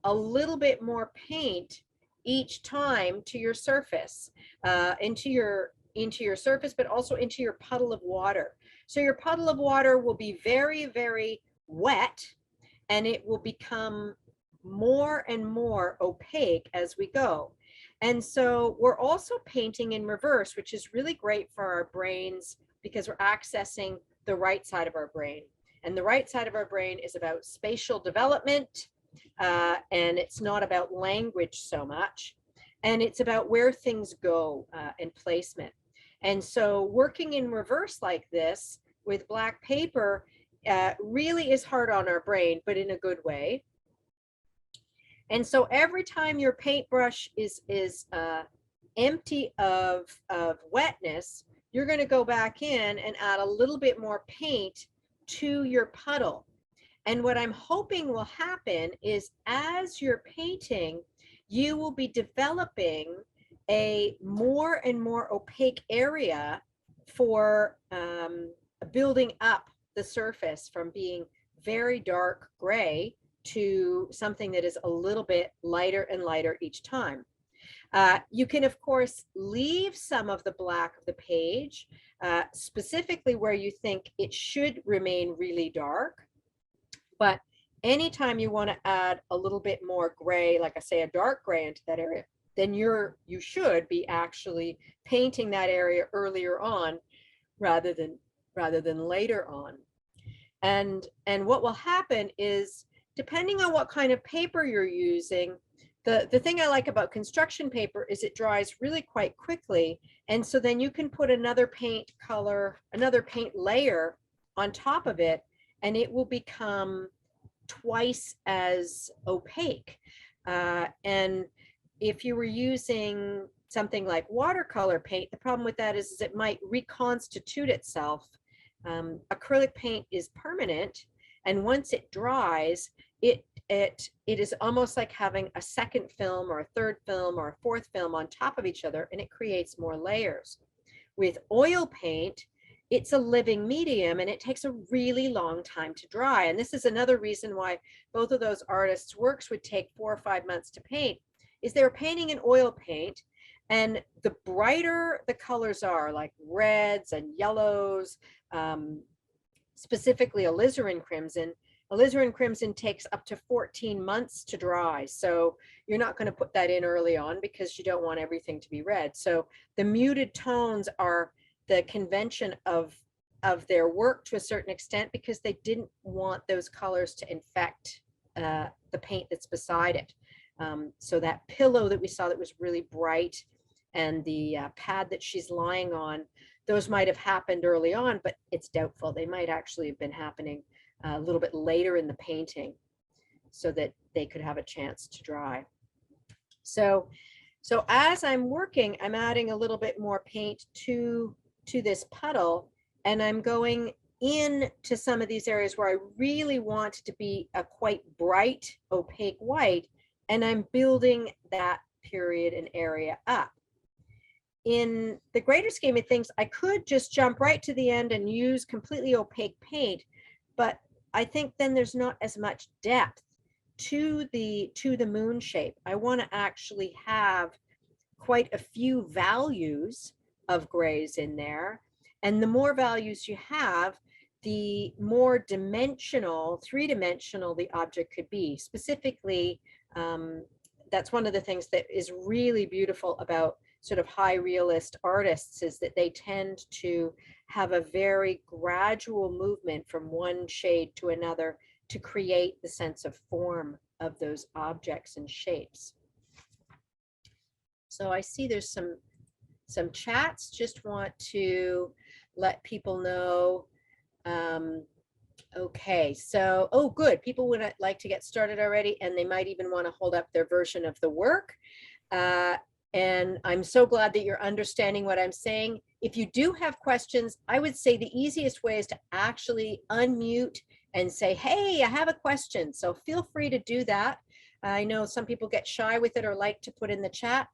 a little bit more paint each time to your surface, into your surface, but also into your puddle of water. So your puddle of water will be very, very wet, and it will become more and more opaque as we go. And so we're also painting in reverse, which is really great for our brains because we're accessing the right side of our brain. And the right side of our brain is about spatial development, and it's not about language so much. And it's about where things go and placement. And so working in reverse like this with black paper really is hard on our brain, but in a good way. And so every time your paintbrush is empty of wetness, you're going to go back in and add a little bit more paint to your puddle. And what I'm hoping will happen is as you're painting, you will be developing a more and more opaque area for building up the surface from being very dark gray to something that is a little bit lighter and lighter each time. You can, of course, leave some of the black of the page, specifically where you think it should remain really dark. But anytime you want to add a little bit more gray, like I say, a dark gray into that area, then you should be actually painting that area earlier on rather than later on. And what will happen is, depending on what kind of paper you're using, the thing I like about construction paper is it dries really quite quickly. And so then you can put another paint layer on top of it, and it will become twice as opaque. And if you were using something like watercolor paint, the problem with that is it might reconstitute itself. Acrylic paint is permanent, and once it dries, it is almost like having a second film or a third film or a fourth film on top of each other, and it creates more layers. With oil paint, it's a living medium, and it takes a really long time to dry. And this is another reason why both of those artists' works would take 4 or 5 months to paint, is they were painting in oil paint, and the brighter the colors are, like reds and yellows, specifically alizarin crimson. alizarin crimson takes up to 14 months to dry. So you're not going to put that in early on because you don't want everything to be red. So the muted tones are the convention of their work to a certain extent because they didn't want those colors to infect the paint that's beside it. So that pillow that we saw that was really bright and the pad that she's lying on, those might have happened early on, but it's doubtful. They might actually have been happening a little bit later in the painting so that they could have a chance to dry. So as I'm working, I'm adding a little bit more paint to this puddle, and I'm going in to some of these areas where I really want it to be a quite bright, opaque white, and I'm building that period and area up. In the greater scheme of things, I could just jump right to the end and use completely opaque paint, but I think then there's not as much depth to the moon shape. I want to actually have quite a few values of grays in there, and the more values you have, the more dimensional, three-dimensional the object could be. Specifically, that's one of the things that is really beautiful about sort of high realist artists, is that they tend to have a very gradual movement from one shade to another to create the sense of form of those objects and shapes. So I see there's some chats. Just want to let people know. Okay, so, oh, good. People would like to get started already, and they might even want to hold up their version of the work. And I'm so glad that you're understanding what I'm saying. If you do have questions, I would say the easiest way is to actually unmute and say, hey, I have a question. So feel free to do that. I know some people get shy with it or like to put in the chat.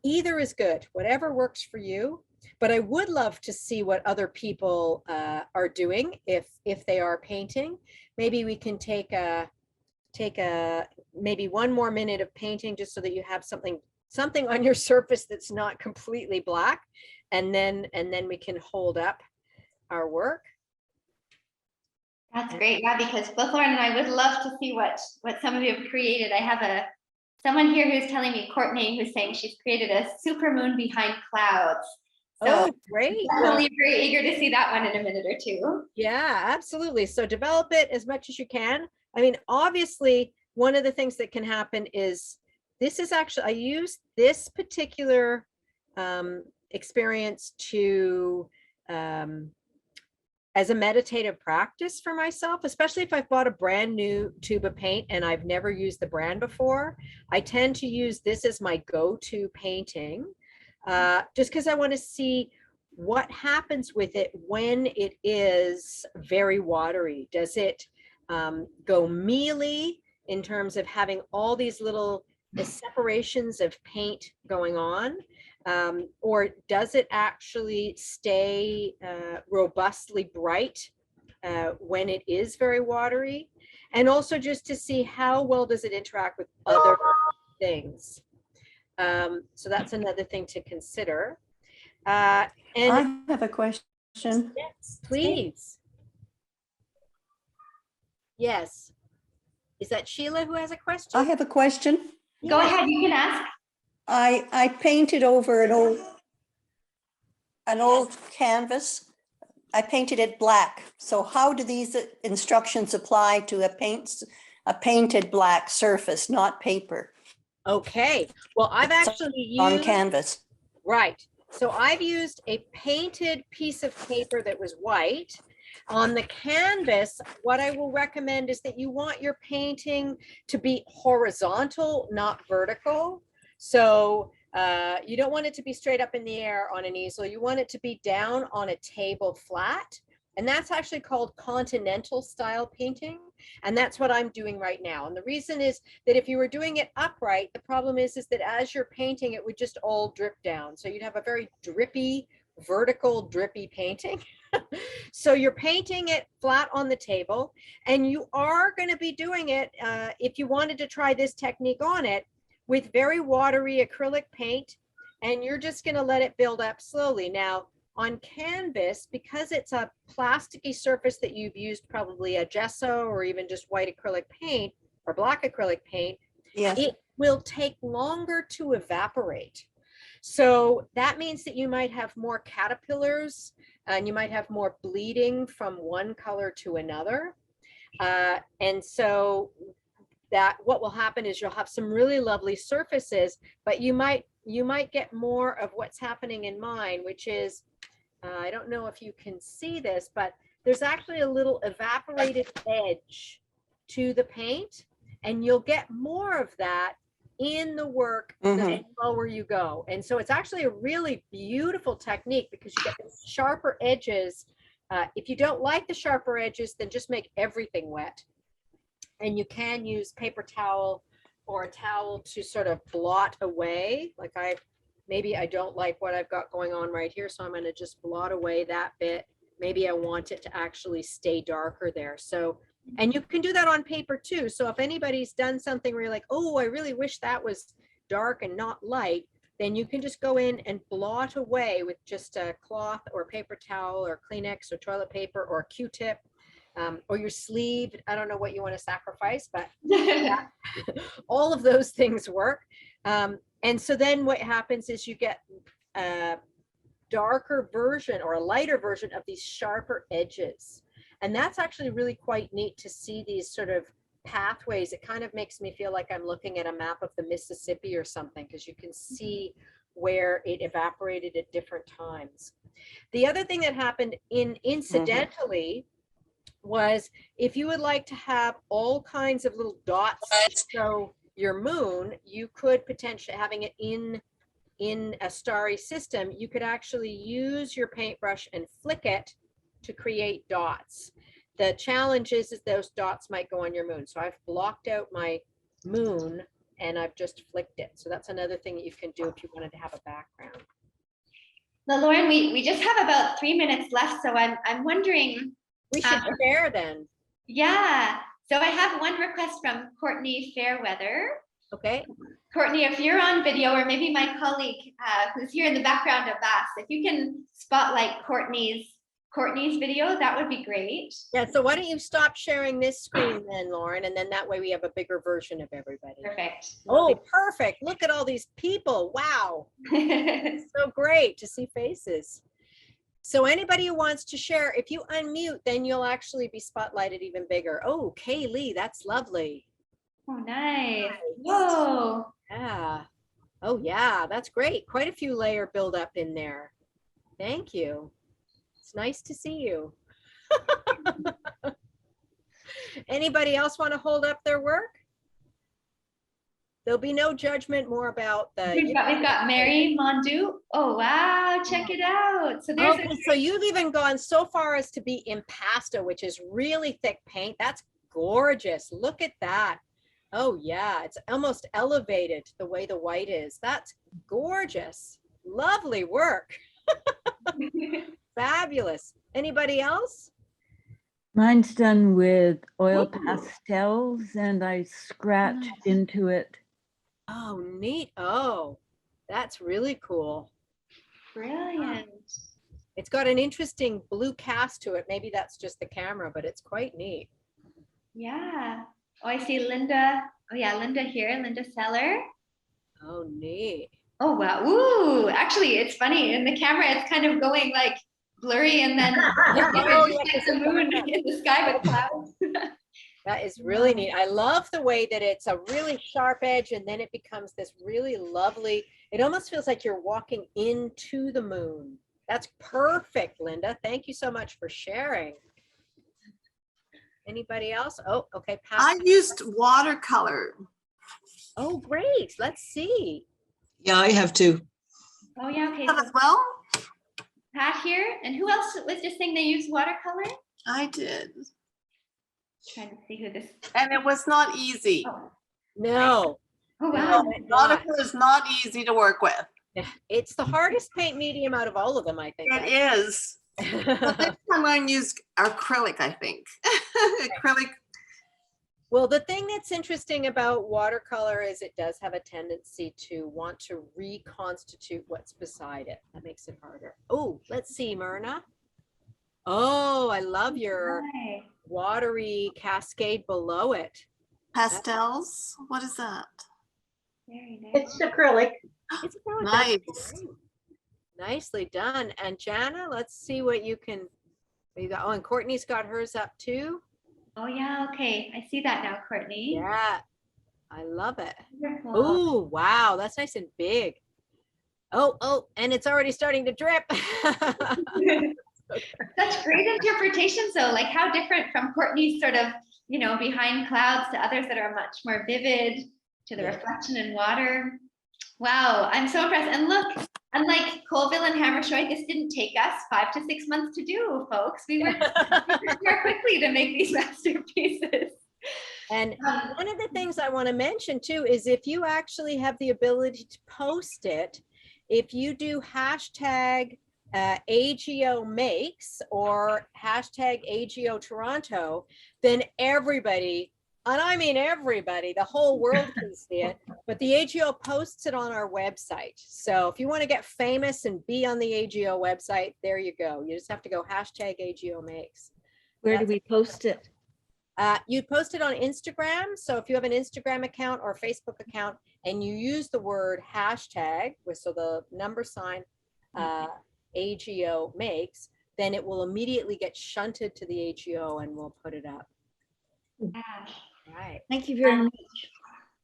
Either is good, whatever works for you. But I would love to see what other people are doing if they are painting. Maybe we can take maybe one more minute of painting just so that you have something on your surface that's not completely black, and then we can hold up our work. That's great. Yeah, because both Lauren and I would love to see what some of you have created. I have someone here who's telling me, Courtney, who's saying she's created a super moon behind clouds. So oh, great. Definitely very eager to see that one in a minute or two. Yeah, absolutely. So develop it as much as you can. I mean, obviously, one of the things that can happen is, this is actually, I use this particular experience to as a meditative practice for myself, especially if I've bought a brand new tube of paint and I've never used the brand before. I tend to use this as my go-to painting, just because I want to see what happens with it when it is very watery. Does it go mealy in terms of having all these little separations of paint going on, or does it actually stay robustly bright when it is very watery? And also just to see how well does it interact with other things. So that's another thing to consider. And I have a question. yes, please. Yes. Is that Sheila who has a question? I have a question. Go ahead, you can ask. I painted over an old canvas. I painted it black. So how do these instructions apply to a painted black surface, not paper? Okay. Well, I've actually used on canvas. Right. So I've used a painted piece of paper that was white. On the canvas, what I will recommend is that you want your painting to be horizontal, not vertical. So you don't want it to be straight up in the air on an easel. You want it to be down on a table flat. And that's actually called Continental style painting. And that's what I'm doing right now. And the reason is that if you were doing it upright, the problem is that as you're painting, it would just all drip down. So you'd have a very drippy, vertical, drippy painting. So you're painting it flat on the table, and you are going to be doing it, if you wanted to try this technique on it, with very watery acrylic paint, and you're just going to let it build up slowly. Now, on canvas, because it's a plasticky surface that you've used probably a gesso or even just white acrylic paint or black acrylic paint, Yes. it will take longer to evaporate. So that means that you might have more caterpillars and you might have more bleeding from one color to another. And so that what will happen is you'll have some really lovely surfaces, but you might get more of what's happening in mine, which is, I don't know if you can see this, but there's actually a little evaporated edge to the paint, and you'll get more of that in the work the lower you go. And so it's actually a really beautiful technique because you get these sharper edges. If you don't like the sharper edges, then just make everything wet. And you can use paper towel or a towel to sort of blot away. Like maybe I don't like what I've got going on right here, so I'm going to just blot away that bit. Maybe I want it to actually stay darker there. So, and you can do that on paper too. So if anybody's done something where you're like, oh, I really wish that was dark and not light, then you can just go in and blot away with just a cloth or paper towel or Kleenex or toilet paper or a Q-tip. Or your sleeve. I don't know what you want to sacrifice, but yeah, all of those things work. And so then what happens is you get a darker version or a lighter version of these sharper edges. And that's actually really quite neat to see these sort of pathways. It kind of makes me feel like I'm looking at a map of the Mississippi or something, because you can see where it evaporated at different times. The other thing that happened incidentally was, if you would like to have all kinds of little dots to show your moon, you could potentially, having it in a starry system, you could actually use your paintbrush and flick it to create dots. The challenge is those dots might go on your moon. So I've blocked out my moon and I've just flicked it. So that's another thing that you can do if you wanted to have a background. Well, Lauren, we just have about 3 minutes left, so I'm wondering. We should share then. Yeah. So I have one request from Courtney Fairweather. Okay. Courtney, if you're on video, or maybe my colleague who's here in the background of Bass, if you can spotlight Courtney's video, that would be great. Yeah, so why don't you stop sharing this screen then, Lauren, and then that way we have a bigger version of everybody. Perfect. Oh, perfect. Look at all these people. Wow. So great to see faces. So anybody who wants to share, if you unmute, then you'll actually be spotlighted even bigger. Oh, Kaylee, that's lovely. Oh, nice. Whoa. Yeah. Oh, yeah, that's great. Quite a few layer buildup in there. Thank you. It's nice to see you. Anybody else want to hold up their work? There'll be no judgment more about the. We've got Mary Mondu. Oh, wow. Check it out. So there's okay, so you've even gone so far as to be impasto, which is really thick paint. That's gorgeous. Look at that. Oh, yeah. It's almost elevated the way the white is. That's gorgeous. Lovely work. Fabulous. Anybody else? Mine's done with oil pastels, and I scratched into it. Oh, neat. Oh, that's really cool. brilliant. It's got an interesting blue cast to it. Maybe that's just the camera, but it's quite neat. Yeah. Oh, I see Linda. Oh, yeah, Linda here, Linda Seller. Oh, neat. Oh, wow. Ooh, actually, it's funny. In the camera, it's kind of going like blurry, and then it's the moon in the sky with clouds. That is really neat. I love the way that it's a really sharp edge and then it becomes this really lovely, it almost feels like you're walking into the moon. That's perfect, Linda. Thank you so much for sharing. Anybody else? Oh, okay. Pat. I used watercolor. Oh, great. Let's see. Yeah, I have too. Oh, yeah. Okay. As well? Pat here. And who else was just saying they use watercolor? I did. Trying to see who this. And it was not easy. Oh, No. oh wow. Watercolor is not easy to work with. It's the hardest paint medium out of all of them, I think. It is. But next time I'm going to use acrylic, I think. Acrylic Well, the thing that's interesting about watercolor is it does have a tendency to want to reconstitute what's beside it. That makes it harder. Oh, let's see, Myrna. Oh, I love your Hi. watery cascade below it. Pastels? What is that? Very nice. It's acrylic. It's about Nice. Nicely done. And Jana, let's see what you can. You got. Oh, and Courtney's got hers up too. Oh yeah, okay. I see that now, Courtney. Yeah, I love it. Wonderful. Oh, wow, that's nice and big. Oh, and it's already starting to drip. Such great interpretations though, like how different from Courtney's sort of, behind clouds to others that are much more vivid, to the Yeah. reflection in water. Wow, I'm so impressed. And look, unlike Colville and Hammershoi, this didn't take us 5 to 6 months to do, folks. We worked more quickly to make these masterpieces. And one of the things I want to mention too is if you actually have the ability to post it, if you do hashtag AGO makes or hashtag AGO Toronto, then everybody, and I mean everybody, the whole world can see it, but the AGO posts it on our website. So if you want to get famous and be on the AGO website, there you go. You just have to go hashtag AGO makes. Where do we post it? You post it on Instagram. So if you have an Instagram account or Facebook account and you use the word hashtag, so the number sign AGO makes, then it will immediately get shunted to the AGO and we'll put it up. Yeah. Right. Thank you very much.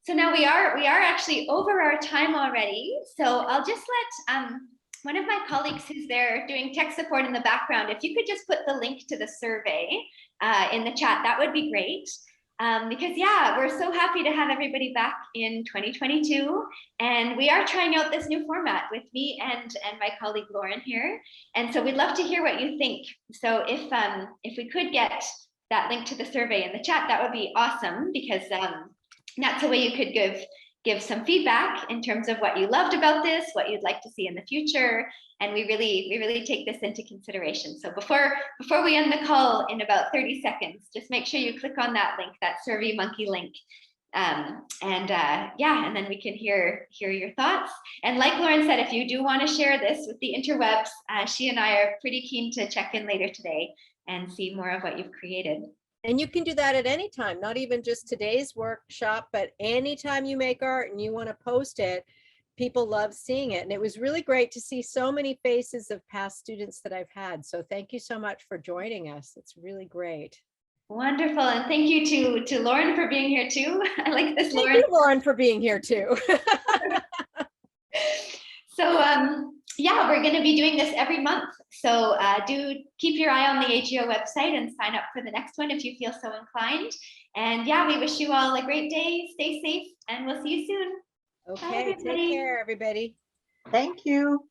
So now we are actually over our time already. So I'll just let one of my colleagues who's there doing tech support in the background, if you could just put the link to the survey in the chat, that would be great. Because yeah, we're so happy to have everybody back in 2022. And we are trying out this new format with me and my colleague Lauren here. And so we'd love to hear what you think. So if we could get that link to the survey in the chat, that would be awesome, because that's a way you could give some feedback in terms of what you loved about this, what you'd like to see in the future. And we really take this into consideration. So before we end the call in about 30 seconds, just make sure you click on that link, that Survey Monkey link. And then we can hear your thoughts. And like Lauren said, if you do want to share this with the interwebs, she and I are pretty keen to check in later today and see more of what you've created. And you can do that at any time, not even just today's workshop, but anytime you make art and you want to post it, people love seeing it. And it was really great to see so many faces of past students that I've had. So thank you so much for joining us. It's really great. Wonderful. And thank you to Lauren for being here too. I like this, Lauren. Thank you, Lauren, for being here too. So yeah, we're going to be doing this every month. So do keep your eye on the AGO website and sign up for the next one if you feel so inclined. And yeah, we wish you all a great day. Stay safe, and we'll see you soon. Okay, take care, everybody. Thank you.